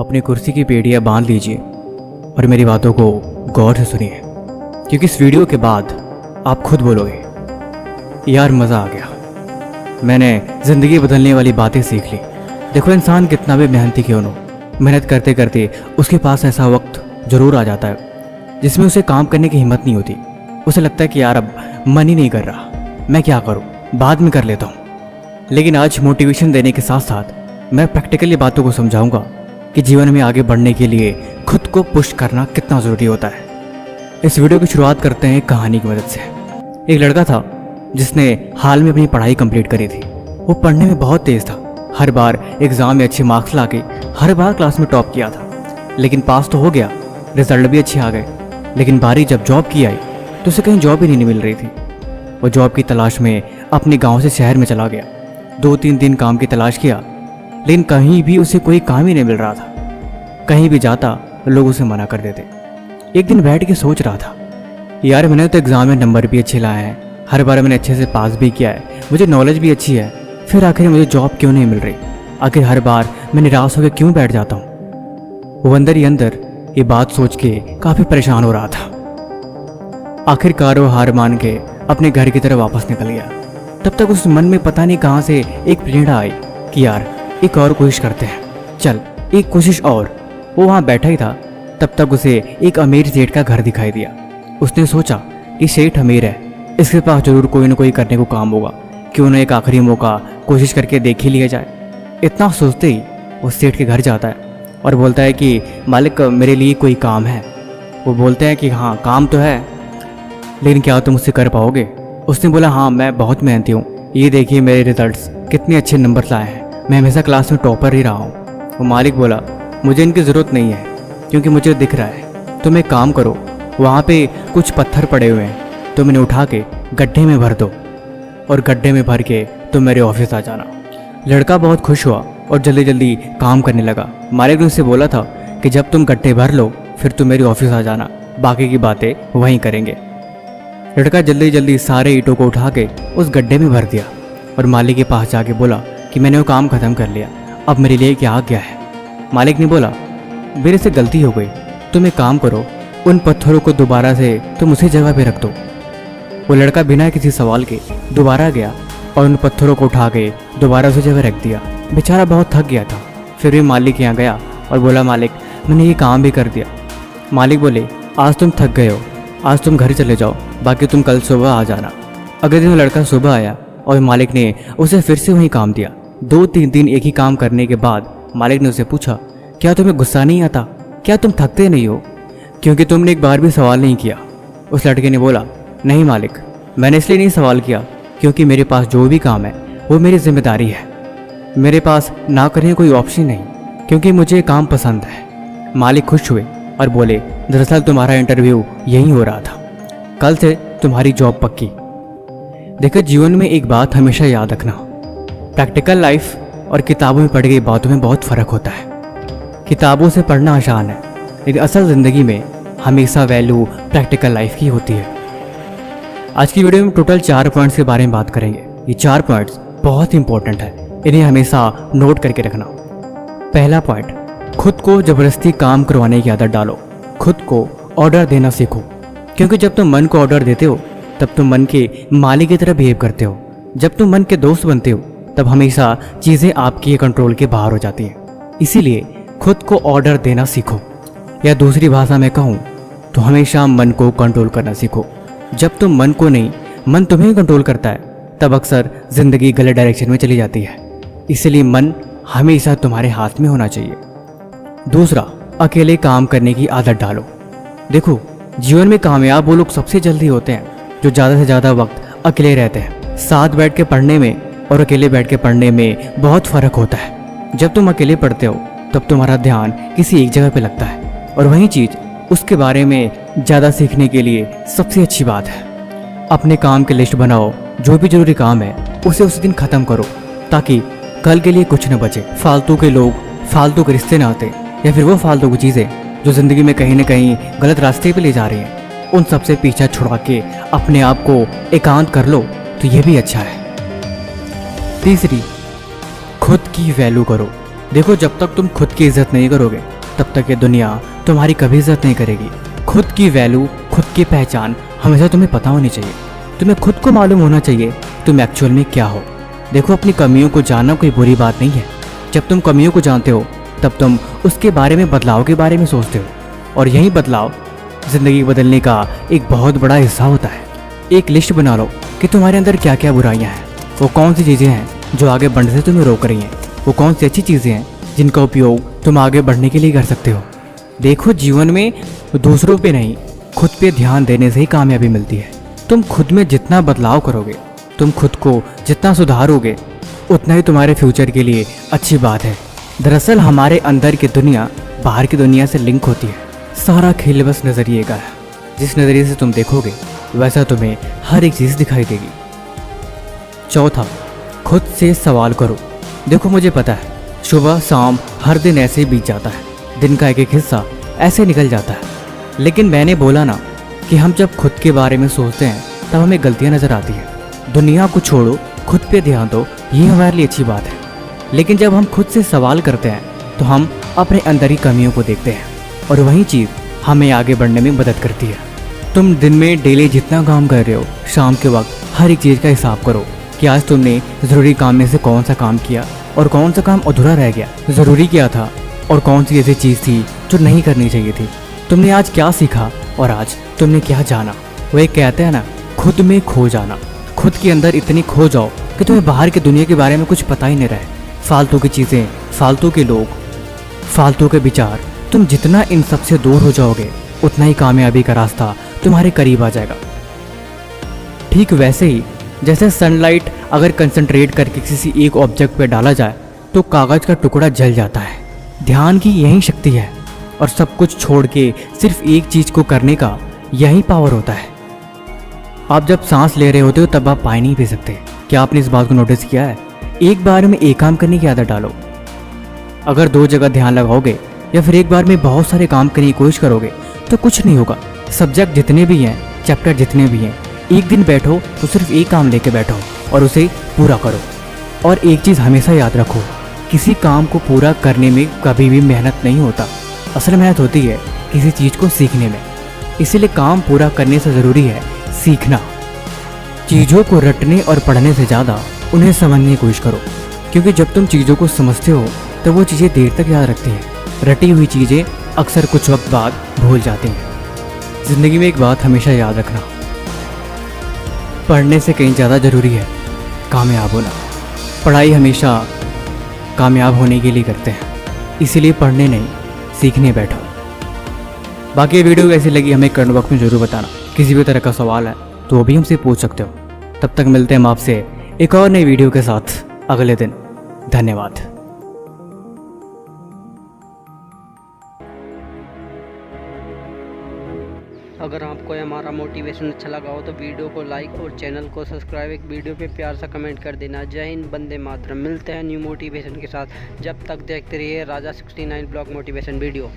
अपनी कुर्सी की पेड़ियाँ बांध लीजिए और मेरी बातों को गौर से सुनिए, क्योंकि इस वीडियो के बाद आप खुद बोलोगे यार मज़ा आ गया, मैंने ज़िंदगी बदलने वाली बातें सीख ली। देखो, इंसान कितना भी मेहनती क्यों न हो, मेहनत करते करते उसके पास ऐसा वक्त ज़रूर आ जाता है जिसमें उसे काम करने की हिम्मत नहीं होती। उसे लगता है कि यार अब मन ही नहीं कर रहा, मैं क्या करूं, बाद में कर लेता हूं। लेकिन आज मोटिवेशन देने के साथ साथ मैं प्रैक्टिकली बातों को समझाऊंगा कि जीवन में आगे बढ़ने के लिए खुद को पुश करना कितना ज़रूरी होता है। इस वीडियो की शुरुआत करते हैं एक कहानी की मदद से। एक लड़का था जिसने हाल में अपनी पढ़ाई कंप्लीट करी थी। वो पढ़ने में बहुत तेज़ था, हर बार एग्ज़ाम में अच्छे मार्क्स लाके हर बार क्लास में टॉप किया था। लेकिन पास तो हो गया, रिजल्ट भी अच्छे आ गए, लेकिन बारी जब जॉब की आई तो उसे कहीं जॉब ही नहीं मिल रही थी। वो जॉब की तलाश में अपने गांव से शहर में चला गया। 2-3 दिन काम की तलाश किया, लेकिन कहीं भी उसे कोई काम ही नहीं मिल रहा था। कहीं भी जाता लोग उसे मना कर देते। एक दिन बैठ के सोच रहा था, यार मैंने तो एग्ज़ाम में नंबर भी अच्छे लाए हैं, हर बार मैंने अच्छे से पास भी किया है, मुझे नॉलेज भी अच्छी है, फिर आखिर मुझे जॉब क्यों नहीं मिल रही? आखिर हर बार मैं निराश होकर क्यों बैठ जाता हूँ? वो अंदर ही अंदर ये बात सोच के काफ़ी परेशान हो रहा था। आखिरकार वो हार मान के अपने घर की तरफ वापस निकल गया। तब तक उस मन में पता नहीं कहाँ से एक प्रेरणा आई कि यार एक और कोशिश करते हैं, चल एक कोशिश और। वो वहाँ बैठा ही था, तब तक उसे एक अमीर सेठ का घर दिखाई दिया। उसने सोचा कि सेठ अमीर है, इसके पास जरूर कोई ना कोई करने को काम होगा, क्यों ना एक आखिरी मौका कोशिश करके देख ही लिया जाए। इतना सोचते ही वो सेठ के घर जाता है और बोलता है कि मालिक मेरे लिए कोई काम है। वो बोलते हैं कि हाँ काम तो है, लेकिन क्या तुम उससे कर पाओगे? उसने बोला हाँ मैं बहुत मेहनती हूँ, ये देखिए मेरे रिजल्ट्स कितने अच्छे नंबर लाए हैं, मैं हमेशा क्लास में टॉपर ही रहा हूँ। वो मालिक बोला मुझे इनकी ज़रूरत नहीं है, क्योंकि मुझे दिख रहा है। तुम एक काम करो, वहाँ पे कुछ पत्थर पड़े हुए हैं, तुम इन्हें उठा के गड्ढे में भर दो और गड्ढे में भर के तुम मेरे ऑफिस आ जाना। लड़का बहुत खुश हुआ और जल्दी जल्दी काम करने लगा। मालिक ने उससे बोला था कि जब तुम गड्ढे भर लो फिर तुम मेरी ऑफिस आ जाना, बाकी की बातें वहीं करेंगे। लड़का जल्दी जल्दी सारे ईंटों को उठा के उस गड्ढे में भर दिया और मालिक के पास जाके बोला कि मैंने वो काम ख़त्म कर लिया, अब मेरे लिए क्या आ गया है? मालिक ने बोला मेरे से गलती हो गई, तुम एक काम करो, उन पत्थरों को दोबारा से तुम उसी जगह पे रख दो। वो लड़का बिना किसी सवाल के दोबारा गया और उन पत्थरों को उठा के दोबारा उसी जगह रख दिया। बेचारा बहुत थक गया था, फिर भी मालिक यहाँ गया और बोला मालिक मैंने ये काम भी कर दिया। मालिक बोले आज तुम थक गए हो, आज तुम घर चले जाओ, बाकी तुम कल सुबह आ जाना। अगले दिन लड़का सुबह आया और मालिक ने उसे फिर से वही काम दिया। 2-3 दिन एक ही काम करने के बाद मालिक ने उसे पूछा क्या तुम्हें गुस्सा नहीं आता? क्या तुम थकते नहीं हो? क्योंकि तुमने एक बार भी सवाल नहीं किया। उस लड़के ने बोला नहीं मालिक, मैंने इसलिए नहीं सवाल किया क्योंकि मेरे पास जो भी काम है वो मेरी जिम्मेदारी है, मेरे पास ना करने कोई ऑप्शन नहीं, क्योंकि मुझे काम पसंद है। मालिक खुश हुए और बोले दरअसल तुम्हारा इंटरव्यू यही हो रहा था, कल से तुम्हारी जॉब पक्की। देखो, जीवन में एक बात हमेशा याद रखना, प्रैक्टिकल लाइफ और किताबों में पढ़ी गई बातों में बहुत फ़र्क होता है। किताबों से पढ़ना आसान है, लेकिन असल ज़िंदगी में हमेशा वैल्यू प्रैक्टिकल लाइफ की होती है। आज की वीडियो में टोटल 4 पॉइंट्स के बारे में बात करेंगे। ये 4 पॉइंट्स बहुत इंपॉर्टेंट है, इन्हें हमेशा नोट करके रखना। पहला पॉइंट, खुद को ज़बरदस्ती काम करवाने की आदत डालो। खुद को ऑर्डर देना सीखो, क्योंकि जब तुम मन को ऑर्डर देते हो तब तुम मन के मालिक की तरह बिहेव करते हो। जब तुम मन के दोस्त बनते हो तब हमेशा चीज़ें आपके कंट्रोल के बाहर हो जाती हैं। इसीलिए खुद को ऑर्डर देना सीखो, या दूसरी भाषा में कहूँ तो हमेशा मन को कंट्रोल करना सीखो। जब तुम मन को नहीं, मन तुम्हें कंट्रोल करता है, तब अक्सर ज़िंदगी गलत डायरेक्शन में चली जाती है। इसलिए मन हमेशा तुम्हारे हाथ में होना चाहिए। दूसरा, अकेले काम करने की आदत डालो। देखो, जीवन में कामयाब वो लोग सबसे जल्दी होते हैं जो ज़्यादा से ज़्यादा वक्त अकेले रहते हैं। साथ बैठ के पढ़ने में और अकेले बैठ के पढ़ने में बहुत फ़र्क होता है। जब तुम अकेले पढ़ते हो तब तुम्हारा ध्यान किसी एक जगह पे लगता है, और वही चीज़ उसके बारे में ज़्यादा सीखने के लिए सबसे अच्छी बात है। अपने काम की लिस्ट बनाओ, जो भी ज़रूरी काम है उसे उस दिन ख़त्म करो, ताकि कल के लिए कुछ न बचे। फालतू के लोग, फालतू के रिश्ते ना आते, या फिर वो फालतू की चीज़ें जो ज़िंदगी में कहीं ना कहीं गलत रास्ते पे ले जा रही हैं, उन सब से पीछा छुड़वा के अपने आप को एकांत कर लो तो ये भी अच्छा है। तीसरी, खुद की वैल्यू करो। देखो, जब तक तुम खुद की इज्जत नहीं करोगे तब तक ये दुनिया तुम्हारी कभी इज्जत नहीं करेगी। खुद की वैल्यू, खुद की पहचान हमेशा तुम्हें पता होनी चाहिए। तुम्हें खुद को मालूम होना चाहिए तुम एक्चुअल में क्या हो। देखो, अपनी कमियों को जानना कोई बुरी बात नहीं है। जब तुम कमियों को जानते हो तब तुम उसके बारे में, बदलाव के बारे में सोचते हो, और यही बदलाव ज़िंदगी बदलने का एक बहुत बड़ा हिस्सा होता है। एक लिस्ट बना लो कि तुम्हारे अंदर क्या क्या बुराइयां हैं, वो कौन सी चीज़ें हैं जो आगे बढ़ने से तुम्हें रोक रही हैं, वो कौन सी अच्छी चीज़ें हैं जिनका उपयोग तुम आगे बढ़ने के लिए कर सकते हो। देखो, जीवन में दूसरों पे नहीं, खुद पे ध्यान देने से ही कामयाबी मिलती है। तुम खुद में जितना बदलाव करोगे, तुम खुद को जितना सुधारोगे, उतना ही तुम्हारे फ्यूचर के लिए अच्छी बात है। दरअसल हमारे अंदर की दुनिया बाहर की दुनिया से लिंक होती है। सारा खेल बस नज़रिए का है। जिस नज़रिए से तुम देखोगे वैसा तुम्हें हर एक चीज़ दिखाई देगी। चौथा, खुद से सवाल करो। देखो, मुझे पता है सुबह शाम हर दिन ऐसे ही बीत जाता है, दिन का एक एक हिस्सा ऐसे निकल जाता है। लेकिन मैंने बोला ना कि हम जब खुद के बारे में सोचते हैं तब हमें गलतियाँ नज़र आती हैं। दुनिया को छोड़ो, खुद पे ध्यान दो, ये हमारे लिए अच्छी बात है। लेकिन जब हम खुद से सवाल करते हैं तो हम अपने अंदर की कमियों को देखते हैं, और वही चीज़ हमें आगे बढ़ने में मदद करती है। तुम दिन में डेली जितना काम कर रहे हो, शाम के वक्त हर एक चीज़ का हिसाब करो कि आज तुमने ज़रूरी काम में से कौन सा काम किया और कौन सा काम अधूरा रह गया। ज़रूरी क्या था और कौन सी ऐसी चीज़ थी जो नहीं करनी चाहिए थी। तुमने आज क्या सीखा और आज तुमने क्या जाना। वो एक कहते हैं ना, खुद में खो जाना। खुद के अंदर इतनी खो जाओ कि तुम्हें बाहर की दुनिया के बारे में कुछ पता ही नहीं रहे। फालतू की चीज़ें, फालतू के लोग, फालतू के विचार, तुम जितना इन सब से दूर हो जाओगे उतना ही कामयाबी का रास्ता तुम्हारे करीब आ जाएगा। ठीक वैसे ही जैसे सनलाइट अगर कंसंट्रेट करके किसी एक ऑब्जेक्ट पे डाला जाए तो कागज़ का टुकड़ा जल जाता है। ध्यान की यही शक्ति है, और सब कुछ छोड़ के सिर्फ एक चीज़ को करने का यही पावर होता है। आप जब सांस ले रहे होते हो तब आप पानी नहीं पी सकते। क्या आपने इस बात को नोटिस किया है? एक बार में एक काम करने की आदत डालो। अगर दो जगह ध्यान लगाओगे या फिर एक बार में बहुत सारे काम करने की कोशिश करोगे तो कुछ नहीं होगा। सब्जेक्ट जितने भी हैं, चैप्टर जितने भी हैं, एक दिन बैठो तो सिर्फ एक काम लेके बैठो और उसे पूरा करो। और एक चीज़ हमेशा याद रखो, किसी काम को पूरा करने में कभी भी मेहनत नहीं होता। असल मेहनत होती है किसी चीज़ को सीखने में। इसीलिए काम पूरा करने से ज़रूरी है सीखना। चीज़ों को रटने और पढ़ने से ज़्यादा उन्हें समझने की कोशिश करो, क्योंकि जब तुम चीज़ों को समझते हो तो वो चीज़ें देर तक याद रखती हैं। रटी हुई चीज़ें अक्सर कुछ वक्त बाद भूल जाती हैं। ज़िंदगी में एक बात हमेशा याद रखना, पढ़ने से कहीं ज़्यादा ज़रूरी है कामयाब होना। पढ़ाई हमेशा कामयाब होने के लिए करते हैं, इसीलिए पढ़ने नहीं सीखने बैठो। बाकी ये वीडियो कैसी लगी हमें कमेंट बॉक्स में ज़रूर बताना। किसी भी तरह का सवाल है तो वो भी हमसे पूछ सकते हो। तब तक मिलते हैं हम आपसे एक और नई वीडियो के साथ अगले दिन। धन्यवाद। अगर आपको हमारा मोटिवेशन अच्छा लगा हो तो वीडियो को लाइक और चैनल को सब्सक्राइब, एक वीडियो पे प्यार सा कमेंट कर देना। जय हिंद, वंदे मातरम। मिलते हैं न्यू मोटिवेशन के साथ। जब तक देखते रहिए राजा 69 ब्लॉग मोटिवेशन वीडियो।